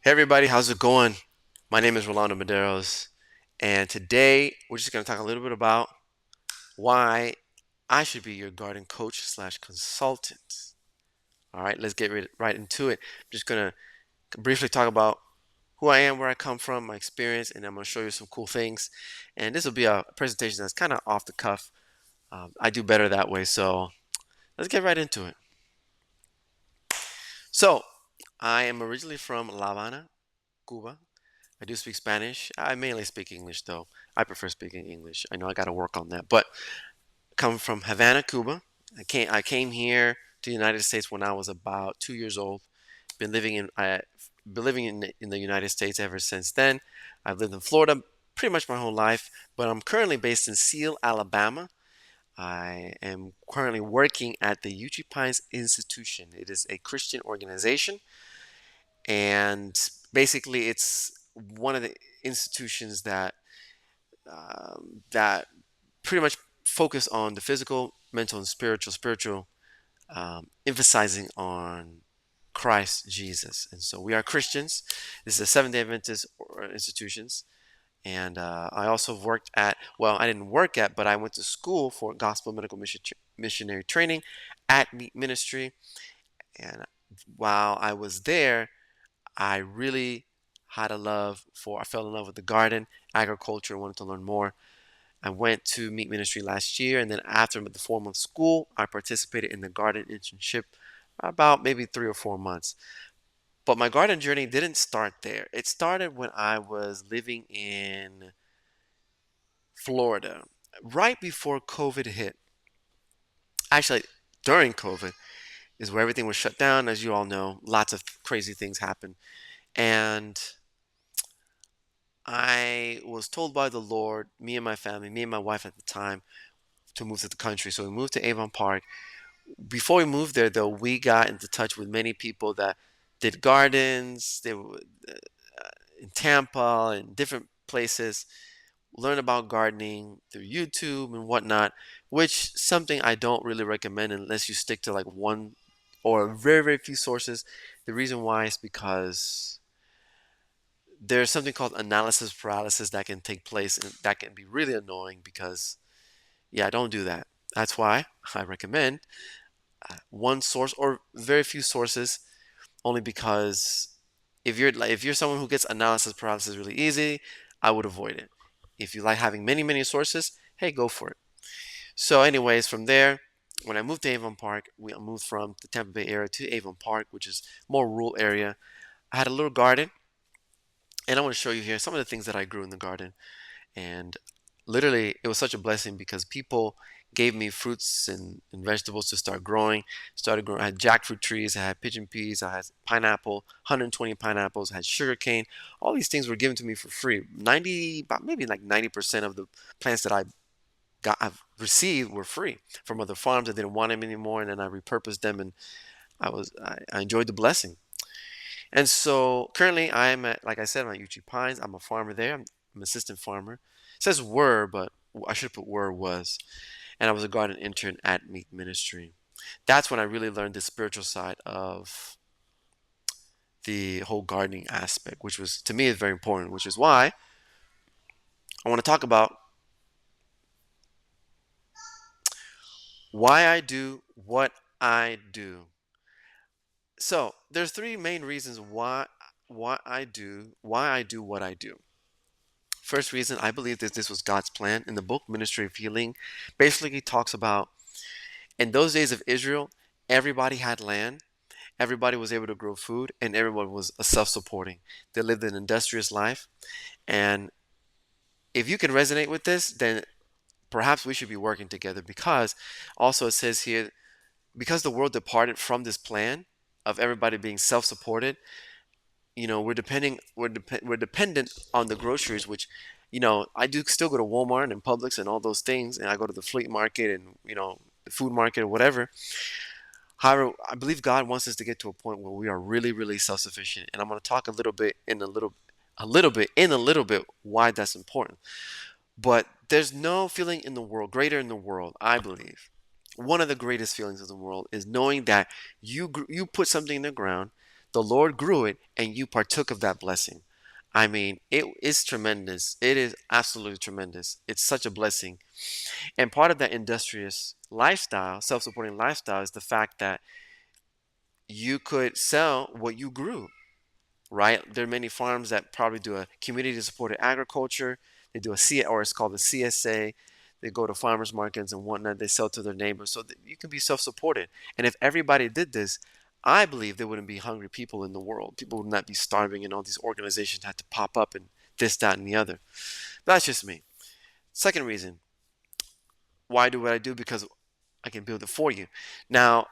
Hey everybody, how's it going? My name is Rolando Mederos, and today we're just going to talk a little bit about why I should be your garden coach slash consultant. All right, let's get right into it. I'm just going to briefly talk about who I am, where I come from, my experience, and I'm going to show you some cool things. And this will be a presentation that's kind of off the cuff. I do better that way, so let's get right into it. So, I am originally from La Habana, Cuba. I do speak Spanish. I mainly speak English, though. I prefer speaking English. I know I got to work on that. But come from Havana, Cuba. I came here to the United States when I was about 2 years old. I've been living in the United States ever since then. I've lived in Florida pretty much my whole life, but I'm currently based in Seal, Alabama. I am currently working at the Uchi Pines Institution. It is a Christian organization, and basically, it's one of the institutions that pretty much focus on the physical, mental, and spiritual, emphasizing on Christ Jesus. And so we are Christians. This is a Seventh-day Adventist institutions. And I also worked at, well, I didn't work at, but I went to school for gospel medical missionary training at Meat Ministry. And while I was there, I really I fell in love with the garden, agriculture, and wanted to learn more. I went to Meat Ministry last year, and then after the 4 month school, I participated in the garden internship about maybe 3 or 4 months. But my garden journey didn't start there. It started when I was living in Florida, right before COVID hit. Actually, during COVID is where everything was shut down. As you all know, lots of crazy things happened. And I was told by the Lord, me and my family, me and my wife at the time, to move to the country. So we moved to Avon Park. Before we moved there, though, we got into touch with many people that did gardens. They were in Tampa and different places. Learn about gardening through YouTube and whatnot, which something I don't really recommend unless you stick to like one or very, very few sources. The reason why is because there's something called analysis paralysis that can take place, and that can be really annoying because, yeah, don't do that. That's why I recommend one source or very few sources, only because if you're someone who gets analysis paralysis really easy, I would avoid it. If you like having many sources, hey, go for it. So, anyways, from there, when I moved to Avon Park, we moved from the Tampa Bay area to Avon Park, which is more rural area. I had a little garden, and I want to show you here some of the things that I grew in the garden. And literally, it was such a blessing because people gave me fruits and vegetables to start growing. Started growing. I had jackfruit trees, I had pigeon peas, I had pineapple, 120 pineapples, I had sugar cane. All these things were given to me for free. About maybe like 90% of the plants that I've received were free from other farms that didn't want them anymore, and then I repurposed them, and I enjoyed the blessing. And so currently I am at, like I said, I'm at Uchi Pines. I'm a farmer there. I'm assistant farmer. It says were, but I should put were was. And I was a garden intern at Meat Ministry. That's when I really learned the spiritual side of the whole gardening aspect, which was to me is very important, which is why I want to talk about why I do what I do. So there's three main reasons why I do what I do. First reason, I believe that this was God's plan. In the book Ministry of Healing, basically he talks about in those days of Israel, everybody had land, everybody was able to grow food, and everyone was self-supporting. They lived an industrious life. And if you can resonate with this, then perhaps we should be working together because also it says here, because the world departed from this plan of everybody being self-supported, we're dependent on the groceries, which I do still go to Walmart and Publix and all those things, and I go to the flea market and the food market or whatever. However, I believe God wants us to get to a point where we are really, really self-sufficient, and I'm going to talk a little bit why that's important. But there's no feeling in the world greater in the world, I believe. One of the greatest feelings in the world is knowing that you put something in the ground, The Lord grew it, and you partook of that blessing. I mean, it is tremendous. It is absolutely tremendous. It's such a blessing. And part of that industrious lifestyle, self supporting lifestyle, is the fact that you could sell what you grew, right? There are many farms that probably do a community supported agriculture. They do a C, or it's called a CSA. They go to farmers markets and whatnot. They sell to their neighbors so that you can be self supported. And if everybody did this, I believe there wouldn't be hungry people in the world. People would not be starving, and all these organizations had to pop up and this, that, and the other. That's just me. Second reason, why do what I do? Because I can build it for you. Now,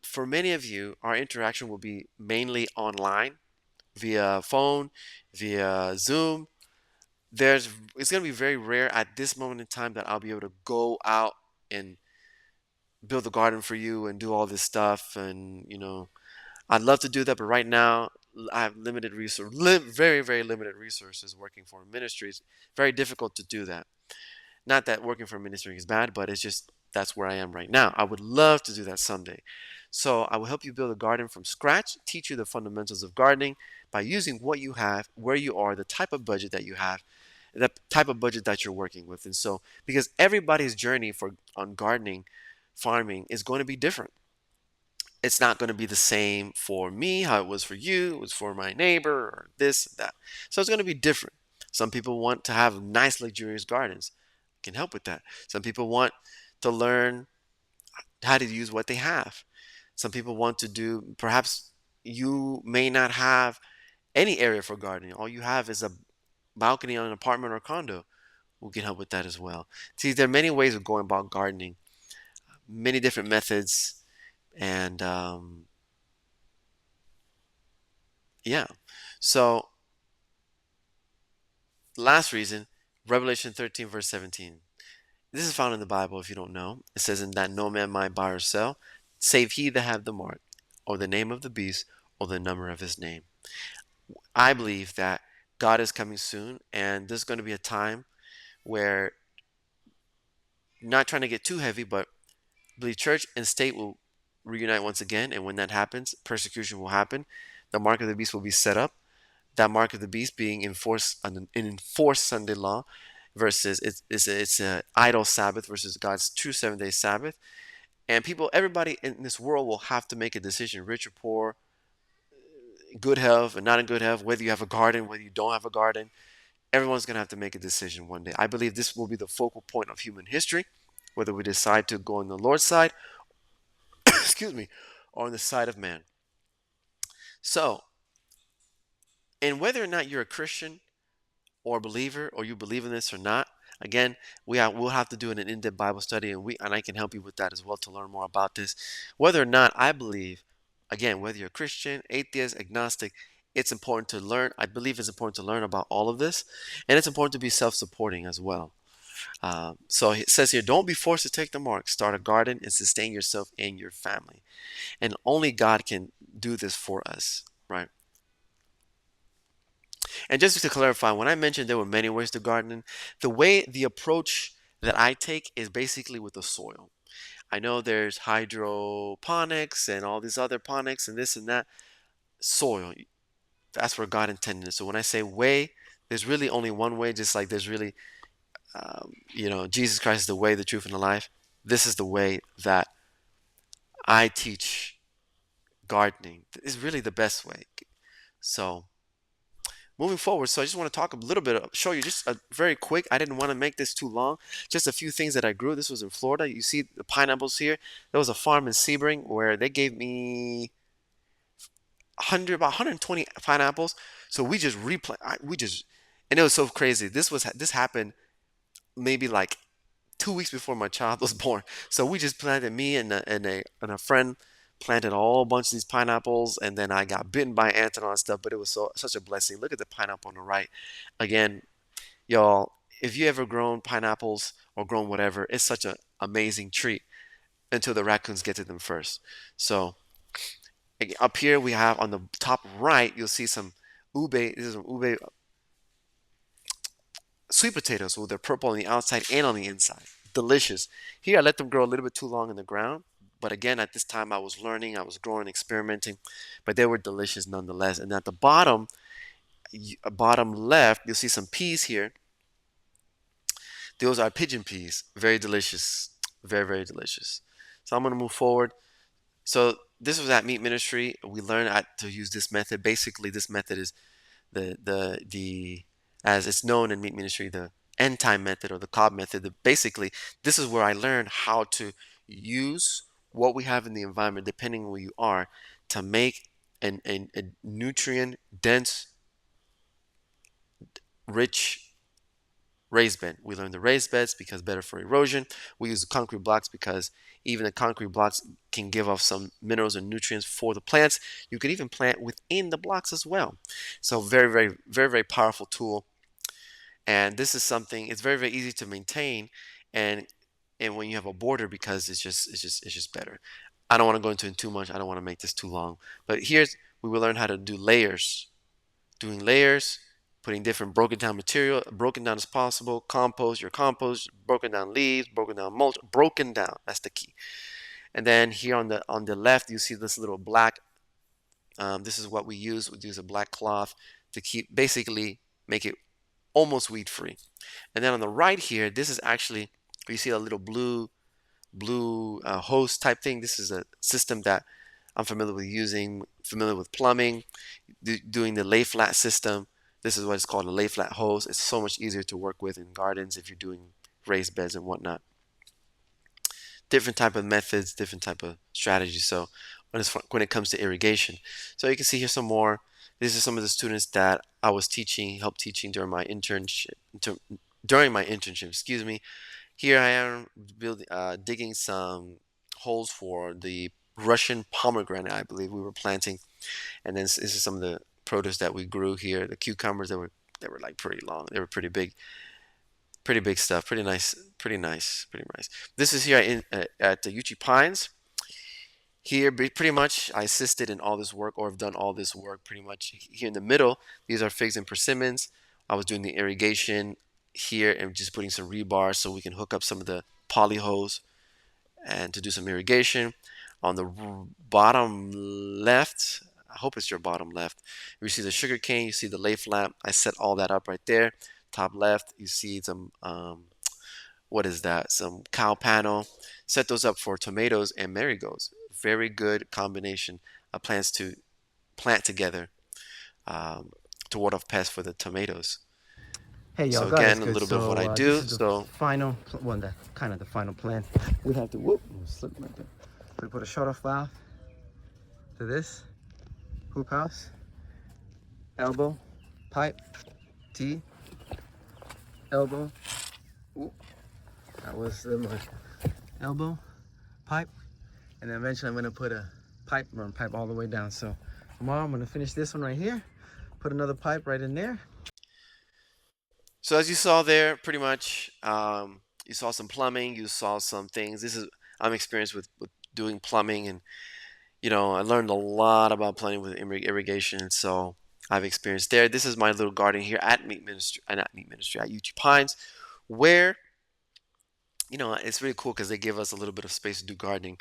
for many of you, our interaction will be mainly online via phone, via Zoom. It's going to be very rare at this moment in time that I'll be able to go out and build a garden for you and do all this stuff. And I'd love to do that, but right now I have limited very, very limited resources working for ministries. Very difficult to do that. Not that working for a ministry is bad, but it's just that's where I am right now. I would love to do that someday. So I will help you build a garden from scratch, teach you the fundamentals of gardening by using what you have, where you are, the type of budget that you have, the type of budget that you're working with. And so, because everybody's journey on gardening, farming is going to be different. It's not going to be the same for me, how it was for you, it was for my neighbor, or this, that. So it's going to be different. Some people want to have nice, luxurious gardens. Can help with that. Some people want to learn how to use what they have. Some people want to do, perhaps you may not have any area for gardening. All you have is a balcony on an apartment or condo. We can help with that as well. See, there are many ways of going about gardening, many different methods, and yeah. So, last reason, Revelation 13, verse 17. This is found in the Bible if you don't know. It says, "In that no man might buy or sell, save he that have the mark, or the name of the beast, or the number of his name." I believe that God is coming soon, and there's going to be a time where, not trying to get too heavy, but I believe church and state will reunite once again. And when that happens, persecution will happen. The mark of the beast will be set up. That mark of the beast being enforced Sunday law versus it's a idle Sabbath versus God's true 7 day Sabbath. And everybody in this world will have to make a decision, rich or poor, good health and not in good health, whether you have a garden, whether you don't have a garden. Everyone's going to have to make a decision one day. I believe this will be the focal point of human history, whether we decide to go on the Lord's side, excuse me, or on the side of man. So, and whether or not you're a Christian or a believer, or you believe in this or not, again, we'll have to do an in-depth Bible study, and I can help you with that as well to learn more about this. Whether or not I believe, again, whether you're a Christian, atheist, agnostic, it's important to learn. I believe it's important to learn about all of this, and it's important to be self-supporting as well. So it says here, don't be forced to take the mark. Start a garden and sustain yourself and your family. And only God can do this for us, right? And just to clarify, when I mentioned there were many ways to gardening, the approach that I take is basically with the soil. I know there's hydroponics and all these other ponics and this and that. Soil, that's where God intended it. So when I say way, there's really only one way, just like there's really, Jesus Christ is the way, the truth, and the life. This is the way that I teach gardening. It's really the best way. So moving forward, so I just want to talk a little bit, show you just a very quick. I didn't want to make this too long. Just a few things that I grew. This was in Florida. You see the pineapples here. There was a farm in Sebring where they gave me about 120 pineapples. So we just and it was so crazy. This happened maybe like 2 weeks before my child was born. So we just planted, me and a friend planted a whole bunch of these pineapples, and then I got bitten by ants and all that stuff. But it was such a blessing. Look at the pineapple on the right. Again, y'all, if you ever grown pineapples or grown whatever, it's such an amazing treat until the raccoons get to them first. So up here we have on the top right, you'll see some ube. This is some ube sweet potatoes. So they're purple on the outside and on the inside. Delicious. Here I let them grow a little bit too long in the ground, But again, at this time, I was learning, I was growing, experimenting, but they were delicious nonetheless. And at the bottom left, you'll see some peas here. Those are pigeon peas. Very delicious. Very, very delicious. So I'm going to move forward. So this was at Meat Ministry. We learned to use this method. Basically, this method is the as it's known in Meat Ministry, the end time method or the Cobb method. Basically, this is where I learned how to use what we have in the environment, depending on where you are, to make a nutrient dense, rich raised bed. We learned the raised beds because better for erosion. We use the concrete blocks because even the concrete blocks can give off some minerals and nutrients for the plants. You could even plant within the blocks as well. So very, very, very, very powerful tool. And this is something, it's very, very easy to maintain, and when you have a border, because it's just better. I don't want to go into it too much. I don't want to make this too long. But we will learn how to do layers. Doing layers, putting different broken down material, broken down as possible, your compost, broken down leaves, broken down mulch, broken down. That's the key. And then here on the left, you see this little black. This is what we use. We use a black cloth to basically make it almost weed free. And then on the right here, this is actually, you see a little blue hose type thing. This is a system that I'm familiar with using, familiar with plumbing, doing the lay flat system. This is what it's called, a lay flat hose. It's so much easier to work with in gardens if you're doing raised beds and whatnot. Different type of methods, different type of strategies. So when it comes to irrigation, so you can see here some more. These are some of the students that I was helped teaching during my internship. Excuse me. Here I am digging some holes for the Russian pomegranate, I believe we were planting. And then this is some of the produce that we grew here. The cucumbers that were like pretty long. They were pretty big stuff. Pretty nice. This is here at the Uchi Pines. Here, pretty much, I assisted in all this work, or have done all this work pretty much. Here in the middle, these are figs and persimmons. I was doing the irrigation here and just putting some rebar so we can hook up some of the poly hose and to do some irrigation. On the bottom left, I hope it's your bottom left, you see the sugar cane, you see the lay flat. I set all that up right there. Top left, you see some what is that? Some cow panel. Set those up for tomatoes and marigolds. Very good combination of plants to plant together to ward off pests for the tomatoes. Hey y'all, So God is again, a good. little bit of what I So this do. is the So final one, that kind of the final plan. We have to slip right there. We put a shut-off valve to this hoop house, elbow, pipe, T, elbow. Ooh, that was my elbow, pipe, and then eventually I'm gonna put a run pipe all the way down. So tomorrow I'm gonna finish this one right here, put another pipe right in there. So as you saw there, pretty much, you saw some plumbing, you saw some things. I'm experienced with doing plumbing, and I learned a lot about plumbing with irrigation, and so I've experienced there. This is my little garden here at Meat Ministry, not Meat Ministry, at UT Pines, where it's really cool because they give us a little bit of space to do gardening.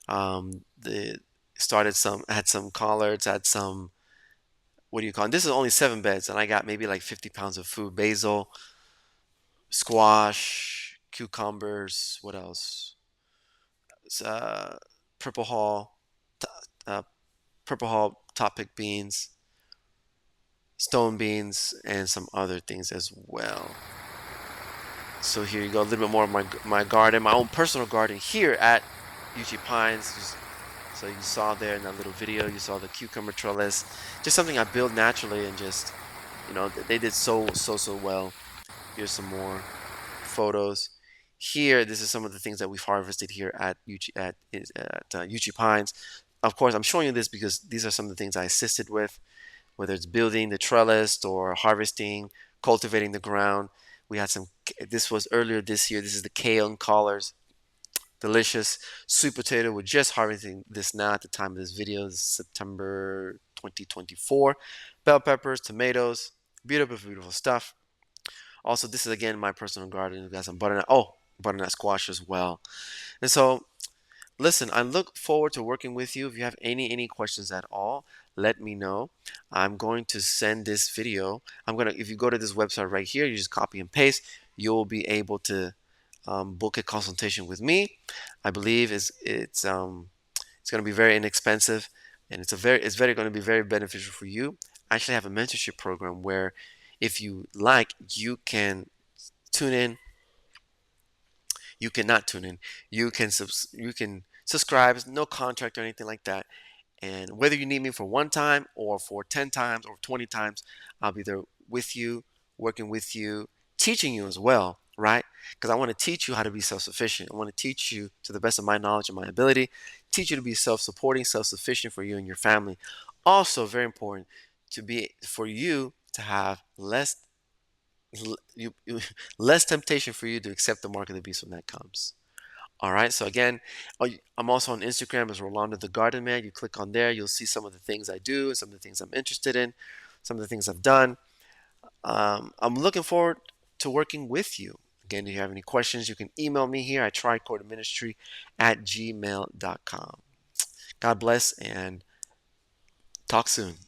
They had some collards, had some, what do you call it? This is only 7 beds, and I got maybe like 50 pounds of food, basil, squash, cucumbers, what else? Uh, purple hull, uh, purple hull top pick beans, stone beans, and some other things as well. So here you go, a little bit more of my garden, my own personal garden here at UG Pines. So you saw there in that little video, you saw the cucumber trellis, just something I built naturally, and just they did so well. Here's some more photos. Here, this is some of the things that we've harvested here at UG Pines. Of course, I'm showing you this because these are some of the things I assisted with, whether it's building the trellis or harvesting, cultivating the ground. We had some. This was earlier this year. This is the kale and collards. Delicious sweet potato. We're just harvesting this now at the time of this video. This is September 2024. Bell peppers, tomatoes, beautiful stuff. Also, this is again my personal garden. We've got some butternut squash as well. And so Listen, I look forward to working with you. If you have any questions at all, let me know. I'm going to send this video. If you go to this website right here, you just copy and paste, you'll be able to book a consultation with me. I believe it's going to be very inexpensive, and it's very going to be very beneficial for you. I actually have a mentorship program where, if you like, you can tune in. You cannot tune in. You can subscribe. No contract or anything like that. And whether you need me for one time or for 10 times or 20 times, I'll be there with you, working with you, teaching you as well, right? Because I want to teach you how to be self sufficient. I want to teach you to the best of my knowledge and my ability, teach you to be self supporting, self sufficient for you and your family. Also, very important for you to have less temptation for you to accept the mark of the beast when that comes. All right. So again, I'm also on Instagram as Rolando the Garden Man. You click on there, you'll see some of the things I do, some of the things I'm interested in, some of the things I've done. I'm looking forward to working with you. Again, if you have any questions, you can email me here at tricordministry@gmail.com. God bless and talk soon.